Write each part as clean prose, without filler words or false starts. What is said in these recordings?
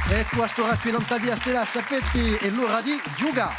E quest'ora qui non t'avvia stella sapete è l'ora di giocare.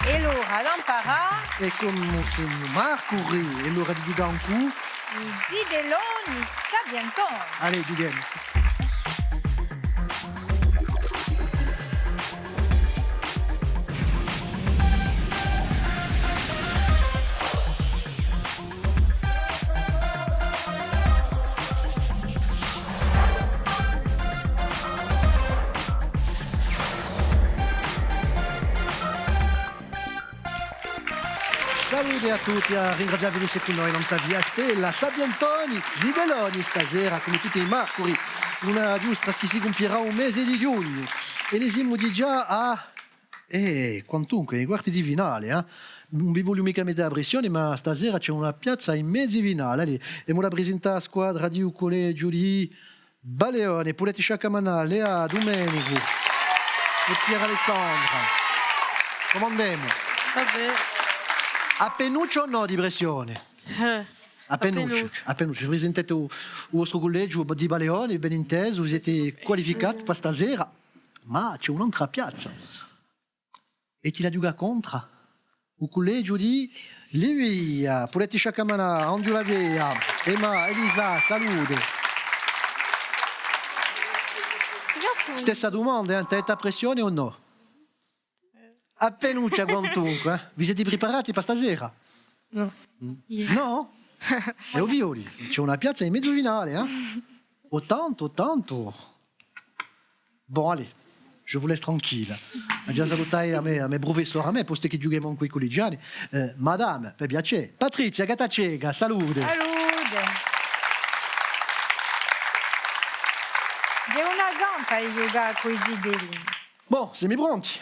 E l'ora d'imparare E con Monsignor Marcuri è l'ora di giocare un coup. i zideloni sabientoni. Allez, giudiamo. Salve a tutti, ringraziarvi di essere con noi, non t'avvia stella, Sabientoni, Zideloni stasera, come tutti i Marcuri, una giusta che si compierà un mese di giugno. E ne siamo di già a... quantunque, nei quarti di finale, Non vi voglio mica mettere a pressione, ma stasera c'è una piazza in mezzo finale. Allora, e me la presenta la squadra di un collegio di Baleone, Poletti Sciacamanà, Lea Domenico e Pier Alessandra. Come andiamo? Vabbè. A Penuccio o no di pressione? A Penuccio. Presentate il vostro collegio di Baleone, ben inteso, vi siete qualificati per stasera, ma c'è un'altra piazza. E ti la giuga contro? Il collegio di Livia, Poletti Sciacamanà, Andulavea, Emma, Elisa, salute. Stessa domanda, ti avete pressione o no? A Penuccia quantunque, vi siete preparati per stasera? No. No? E ovvio, c'è una piazza in mezzo finale, 80. Bon, allez, je vous laisse tranquille. Già salutare a me professore, a me, posto che giochiamo con quei collegiani. Madame, per piacere. Patrizia Gatacega, salute. Salute. C'è una gamba di giocare con i zideloni. Bon, siamo pronti?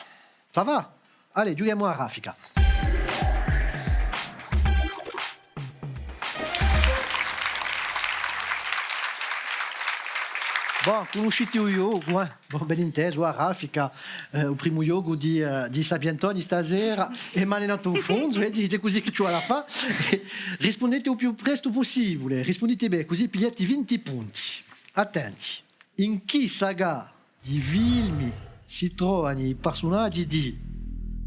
Ça va? Allez, giochiamo a raffica. Bon, conoscete il gioco, ben inteso, a raffica, il primo gioco di Sabientoni stasera, e male nato in fondo, dite così che c'è alla fa, rispondete il più presto possibile, rispondete bene, così pigliate 20 punti. Attenti, in chi saga di film si trovano i personaggi di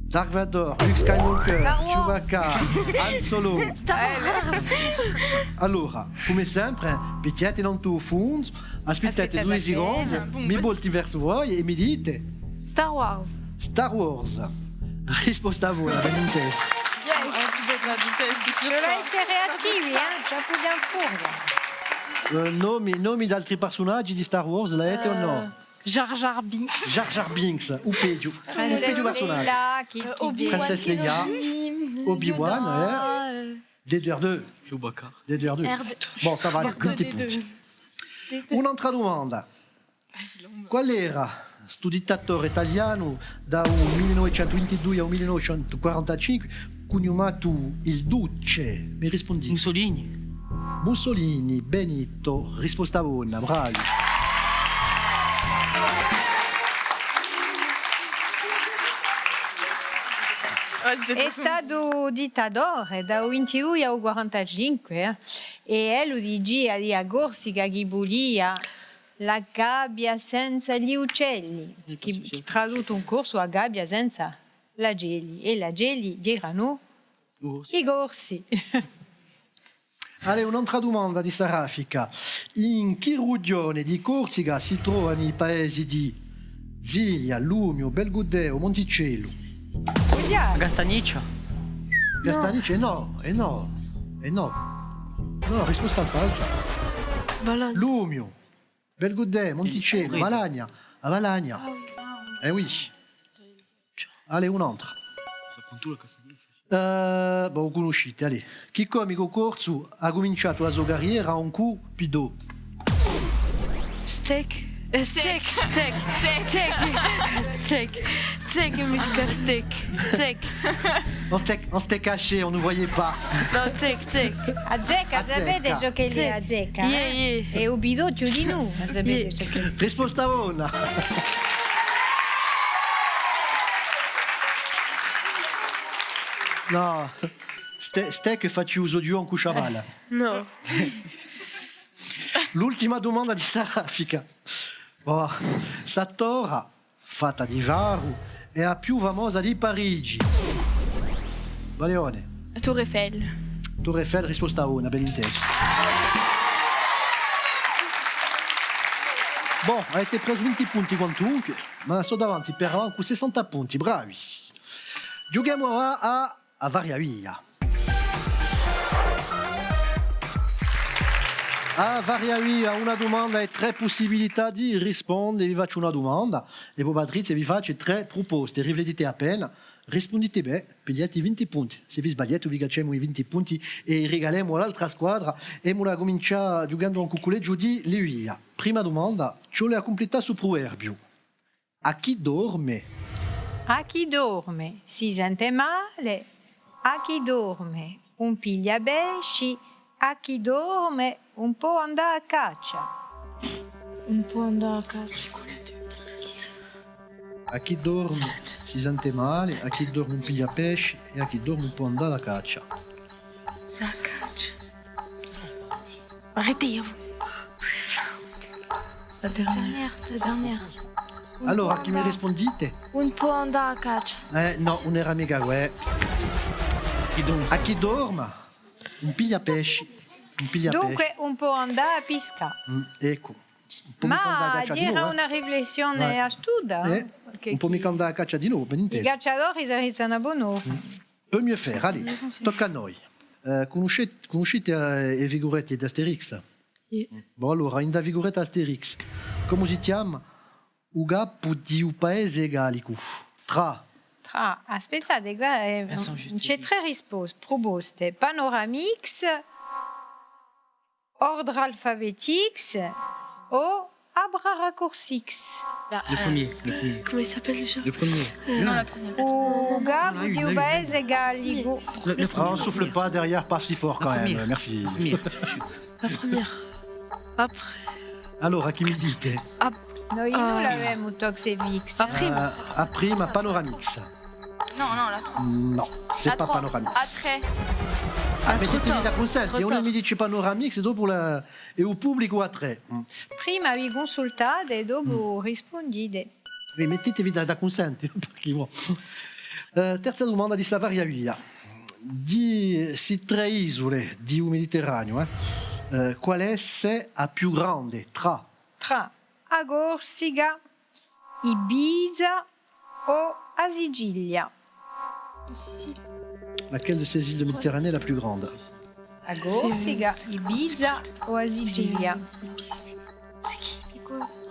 Dark Vador, Luke Skywalker, Chewbacca, Han Solo. Allora, come sempre, picchiate in tuo fondo, aspettate 2 secondi, mi volti verso voi e mi dite Star Wars. Star Wars. Risposta a voi, ben inteso. Dovrà essere reattivi, già più fuori. Nomi di altri personaggi di Star Wars, l'avete o no? Jar Jar Binks. Jar Jar Binks, o peggio. Princesse Leia, chi Princesse Leia, Obi-Wan, D2R2. Chewbacca. D2R2. Bon, ça va, 20 punti. Un'altra domanda. Qual era sto dittatore italiano da 1922 al 1945 cognomato il Duce? Mi rispondi? Mussolini, Benito, risposta buona, bravi. È stato dittatore da 22 al 45 e lui dice di Corsica che volia la gabbia senza gli uccelli, che tradotto un corso a gabbia senza la geli e la geli erano i corsi. Allora, un'altra domanda di Sarafica. In che regione di Corsica si trovano i paesi di Ziglia, Lumio, Belgudeo, Monticello? Gastaniccia. Gastaniccia? No. No, risposta falsa. Valagna. Lumio, Belgudè, Monticello, Valagna. A Valagna. Oui. Allez, un'altra. Bon, conoscete, allez. Chi comico corso ha cominciato la sua carriera a un cupido? Steak, Mr. Steak. On s'était caché, on ne voyait pas. No, steak. A zecca, sapete ciò che è a zecca? Yeah. E ubidocchio di nu, sapete ciò che è. Risposta buona. No, steak faccio uso di un cusciavala. No. L'ultima domanda di Sarafica. Oh, Satora fatta di Varu è la più famosa di Parigi? Baleone. Tour Eiffel. Torre Eiffel, risposta 1, ben inteso. Bon, avete preso 20 punti quantunque, ma sono davanti per avanti con 60 punti, bravi. Giochiamo ora a Varia Via. A Varia Via, una domanda e 3 possibilità di rispondere. Vi faccio una domanda e poi Patrizia vi faccio 3 proposte. Riflettete appena, rispondete bene, pigliate 20 punti. Se vi sbagliate vi facciamo i 20 punti e regaliamo all'altra squadra e la comincia giocando un cuccoleggio di Via. Prima domanda, ce l'ho completata su proverbio. A chi dorme? A chi dorme si sente male, a chi dorme un pigliabesci, a chi dorme un po' andare a caccia. Un po' andare a cazzo. A chi dorme si sente male, a chi dorme un piglia pesci e a chi dorme un po' andare a caccia. Ça catch. Arrêtez. La dernière. Allora, a chi mi rispondite? Un po' andare a caccia. No, non era mica uè. A chi dorme un piglia pesci, un piglia Dunque un po' andare a pisca. Ecco. Un po' mica andare a Ma caccia di dire nuovo, una riflessione astuta. Perché un po' mica andare a caccia di nuovo, ben i inteso. cacciatori rizzano a buono. Peut mieux faire, allez, tocca a noi. Conoscete i figuretti di Asterix? Bon, allora, in da figuretta Asterix, come si chiama? Uga puti u paese galico. Tra. Aspettate, guarda, c'è 3 risposte proposte. Panoramix, ordre alphabétique o abraraccourcix. Le premier. Comment il s'appelle déjà? Le premier. Non, la troisième. Uga puti u paese galico. Le premier. On souffle pas derrière, pas si fort quand même. Merci. La première. Après. Allora, chi mi dite? Noi non l'avevamo Toxevix. A prima Panoramix. Non, la troisième. No, c'est pas Panoramix. Après. Mettetevi da consenti, uno mi dice Panoramix e dopo e il pubblico a 3. Prima vi consultate e dopo rispondete. Mettetevi da consenti, perché vuoi. Terza domanda di Savaria Via. Si 3 isole di un Mediterraneo, qual è la più grande tra Agorsica, Ibiza o a Sicilia? laquelle de ces îles de Méditerranée est la plus grande? Agorsica, Ibiza o a Sicilia?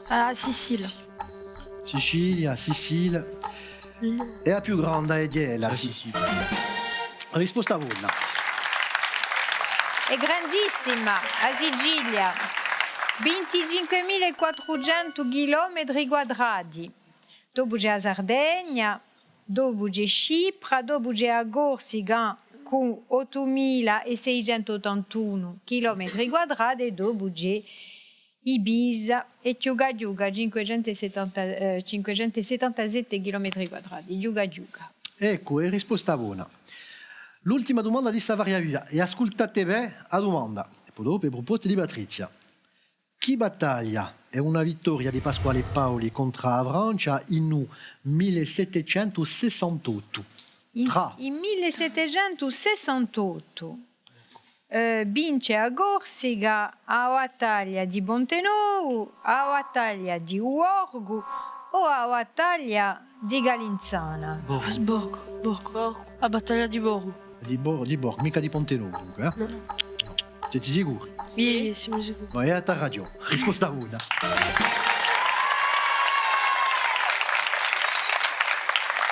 Ah, Sicile. Sicilia. È la più grande è Diela. Risposta a voi. È grandissima, a Sicilia. 25.400 km quadrati. Dopo c'è la Sardegna, dopo c'è Cipro, dopo c'è la Corsica con 8.681 km quadrati e dopo c'è Ibiza e Tiuga 577 km quadrati. Tiuga. Ecco, è risposta a voi. L'ultima domanda di Savaria Via. E ascoltate bene la domanda. E poi dopo le proposte di Patrizia. Chi battaglia è una vittoria di Pasquale Paoli contro la Francia in 1768? In 1768 vince a Corsica, a battaglia di Pontenou, a battaglia di Uorgu o a battaglia di Galinzana. Borgo. La battaglia di Borgo. Di Borg, mica di Pontenou dunque. No. Siete sicuri? Sì, siamo sicuri. Ma è a radio. Risposta una.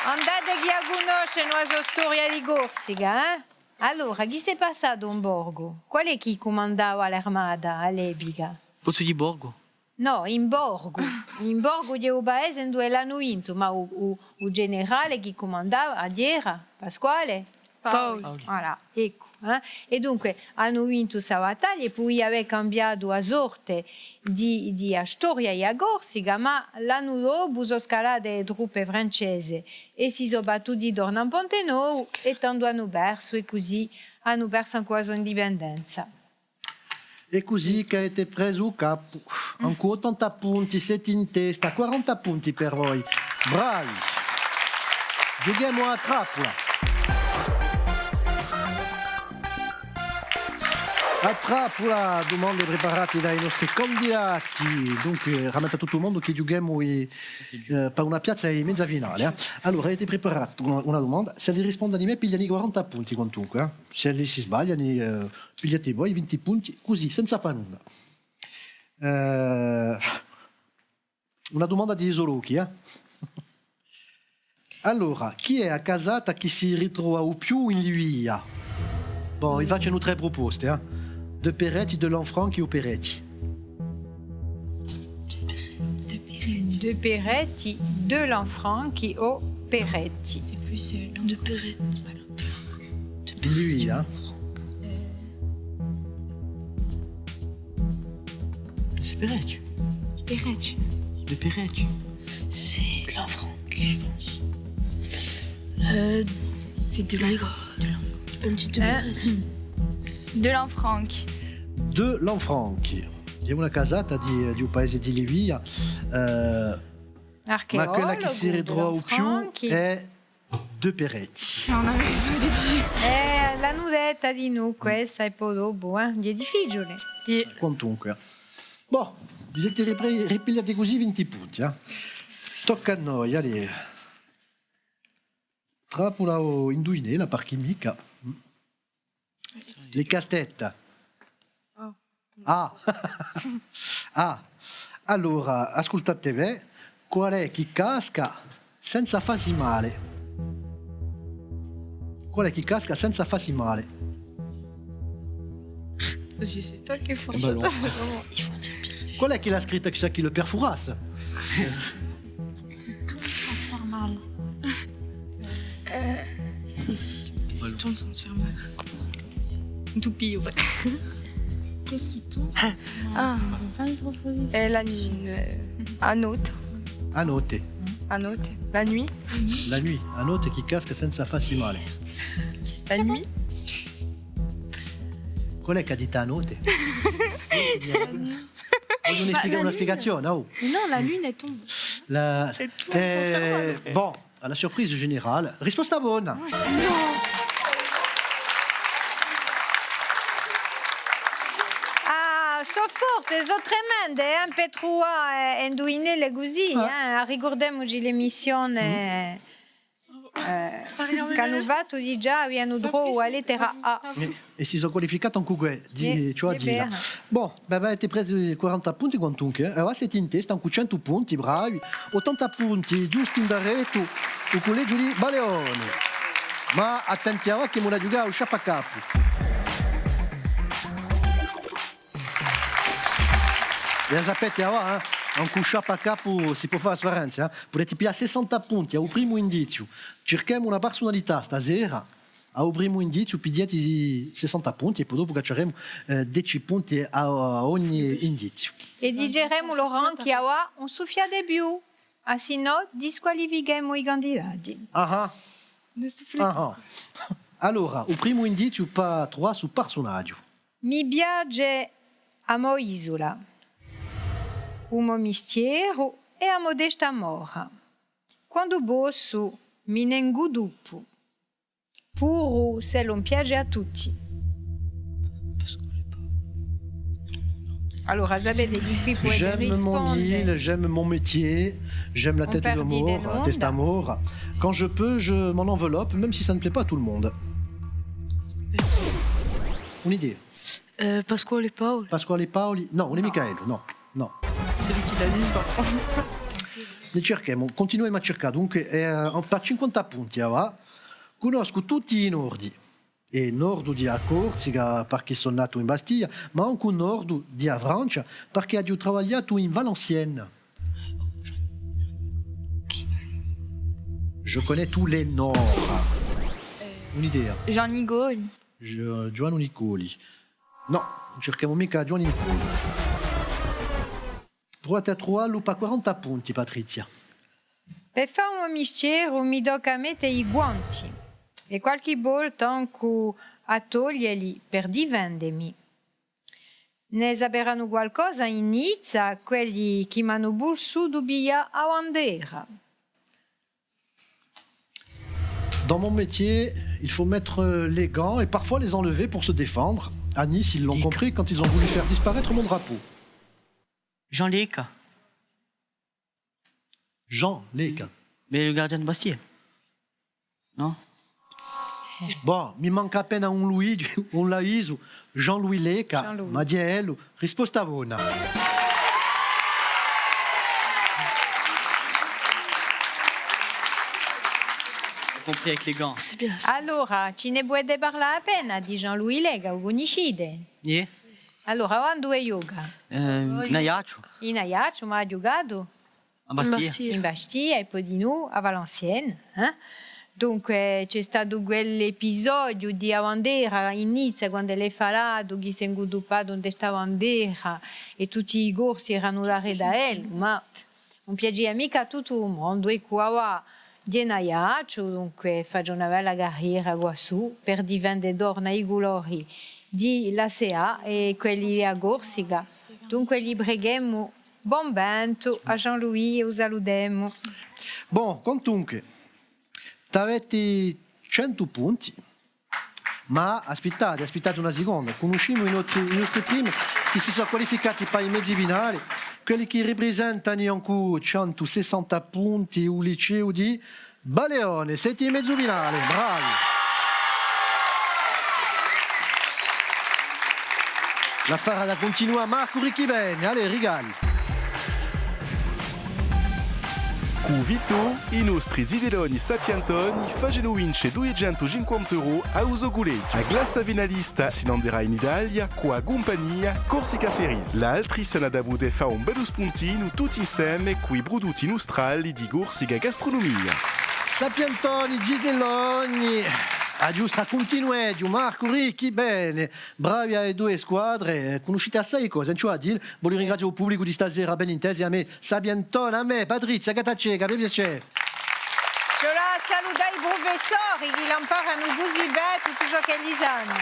Andate chi a conosce la sua storia di Corsica, Allora, chi si è passato in Borgo? Qual è chi comandava l'armata all'epoca? Pozzo di Borgo. No, in Borgo. In Borgo c'è un paese in cui l'hanno vinto, ma il generale che comandava era Pasquale Paoli. Voilà, ecco. E dunque hanno vinto questa battaglia e poi aveva cambiato la sorte di storia e Corsica, ma l'anno dopo sono scalate le truppe francesi e si sono battuti torno a Pontenou e tanto hanno perso e così hanno perso anche la sua indipendenza. E così che avete preso il capo. Ancora 80 punti, siete in testa, 40 punti per voi. Bravi. Giochiamo a trappola. A trappola, domande preparate dai nostri candidati. Dunque, rammenta tutto il mondo che giochiamo per una piazza in mezza finale. Allora, avete preparato una domanda. Se li rispondono di me, pigliano i 40 punti quantunque. Se li si sbagliano, pigliate voi i 20 punti, così, senza fare nulla. Una domanda di Isolochi. Allora, chi è a casata che si ritrova o più in via? Bon, vi faccio tre proposte. De Peretti, de Lanfranchi o Peretti? De Peretti, de Lanfranchi o Peretti. C'est plus de Peretti. In via? C'est Peretti. Peretti. De Peretti. C'est de l'Anfranchi, je pense. C'est de De Lanfranchi. De Lanfranchi. È una casata di un paese di Livia, ma quella che si ritrova o più è De Peretti. La nudetta di noi, questa è poi dopo, è difficile. Quantunque. Boh, vi siete ripigliati così 20 punti. Tocca a noi, allora. Trappola o indovinare, la parchimica. Le casse-tête. Ah. Allora, ascoltate me, qual è chi casca senza farsi male? Qual è chi casca senza farsi male? C'est toi qui es fort. Ballon. Qual è chi l'ha scritta chissà chi le perforasse? Tombe sans se faire mal. Une toupie, ouais. Qu'est-ce qui tombe? Ah, elle a un autre. A notte. Un autre. La nuit. La nuit. A notte chi casca senza farsi male. La nuit. Qual è che ha detto a notte? Voglio una spiegazione. Oh. Non, la lune, elle tombe. Bon, à la surprise générale, risposta buona. Sono forte, sono tremende, per trovare indovinare così, ricordiamoci l'emissione che hanno fatto di già, abbiamo droit alla lettera A. E si sono qualificati anche qui, cioè a dire. Bon, avete preso 40 punti quantunque, allora siete in testa con 100 punti, bravi, 80 punti giusti in daretto, il collegio di Baleone. Ma attenzione che non ha giocato a sciappacapo. E sapete, anche un sciappacapo si può fare la differenza. Potete pigliare 60 punti al primo indizio. Cerchiamo una personalità stasera. Al primo indizio pigliate 60 punti e poi dopo cacceremo 10 punti a ogni indizio. E diremo, Laurent, che ha un soffia di più, se no disqualifichiamo i candidati. Allora, il primo indizio per trovare sul personaggio. Mi piace a mo isola. Umo mistiero e a modesta mora. Quando bosso mi nengu dopo. Puro se non piace a tutti. Allora, sapete di qui puoi J'aime mon île, j'aime mon métier, j'aime la tête de mort, la tête d'amour. Quand je peux, je m'en enveloppe, même si ça ne plaît pas à tout le monde. Un'idea. Pasquale Paoli. Pasquale Paoli? No, non è Michaelo, no. C'est lui qui l'a dit, Ne cerchiamo, continuiamo a cercare. Dunque, per 50 punti, conosco tutti i nordi. E nord di Corsica, perché sono nato in Bastiglia, ma anche nord di Francia, perché ho lavorato in Valenciennes. Je connais tous les nords. Un'idea. Jean Nigoli. Giovanni Nicoli. No, non cerchiamo mica Giovanni Nicoli. Provate a trovarlo per 40 punti, Patrizia. Per fare un mistero mi tocca mettere i guanti e qualche volta anche a toglierli per difendermi. Ne sapranno qualcosa in Nizza quelli che mi hanno bussato via a bandera. Dans mon métier, il faut mettre les gants et parfois les enlever pour se défendre. À Nice, ils l'ont compris quand ils ont voulu faire disparaître mon drapeau. Jean Léca. Jean Léca. Mais le gardien de Bastille. Non? Bon, mi manca appena un Luigi, un Laiso, Jean-Louis Léca, Jean-Louis. Madiello, rispostavona. Compris avec les gants. C'est bien ça. Allora, ci ne puoi parla appena di Jean-Louis Lega, o conoscite? Yeah. Allora, quando è yoga? Naiacho. In Ajaccio, ma ha giocato? A Bastille. In Bastia e poi di noi a Valenciennes. Dunque c'è stato quell'episodio di Avandera in Nizza quando lei parlato che si è inguduppato donde stava Avandera e tutti i corsi erano da Redael, ma non piaceva mica a tutto il mondo e qua di Ajaccio, dunque faccio una bella carriera qua su per diventare d'orna i colori di la SEA e quelli a Corsica. Dunque li preghiamo buon vento a Jean-Louis e lo salutiamo. Bon, contunque, avete 100 punti, ma aspettate una seconda, conosciamo i nostri primi che si sono qualificati per i mezzi finali, quelli che rappresentano ancora 160 punti il liceo di Baleone, siete in mezzo finale, bravi! La farà continua Marco Ricchibene, allez, rigali! Cu Vito, i nostri zideloni sapientoni facendo vincere 250 euro a uso gulei. A glassa finalista si nanderà in Italia con la compagnia Corsica Ferries. La altri se ne da bude fa un bello spuntino tutti insieme con i prodotti nostrali di Corsica Gastronomia. Sapientoni, zideloni, a giusta continuare, Marco Ricchi, bene, bravi alle due squadre, conoscete assai cose, non c'ho a dire, voglio ringraziare il pubblico di stasera, ben intesi, a me, Sapientoni, a me, Patrizia, Cataceca, mi piace. Je la saludare i professori che l'imparano così bene tutto ciò che gli sanno.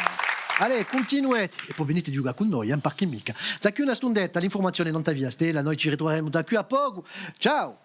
Allez, continuate e poi venite a giocare con noi, perché mica. Da qui una stundetta, l'informazione non ti via stella, noi ci ritroveremo da qui a poco. Ciao!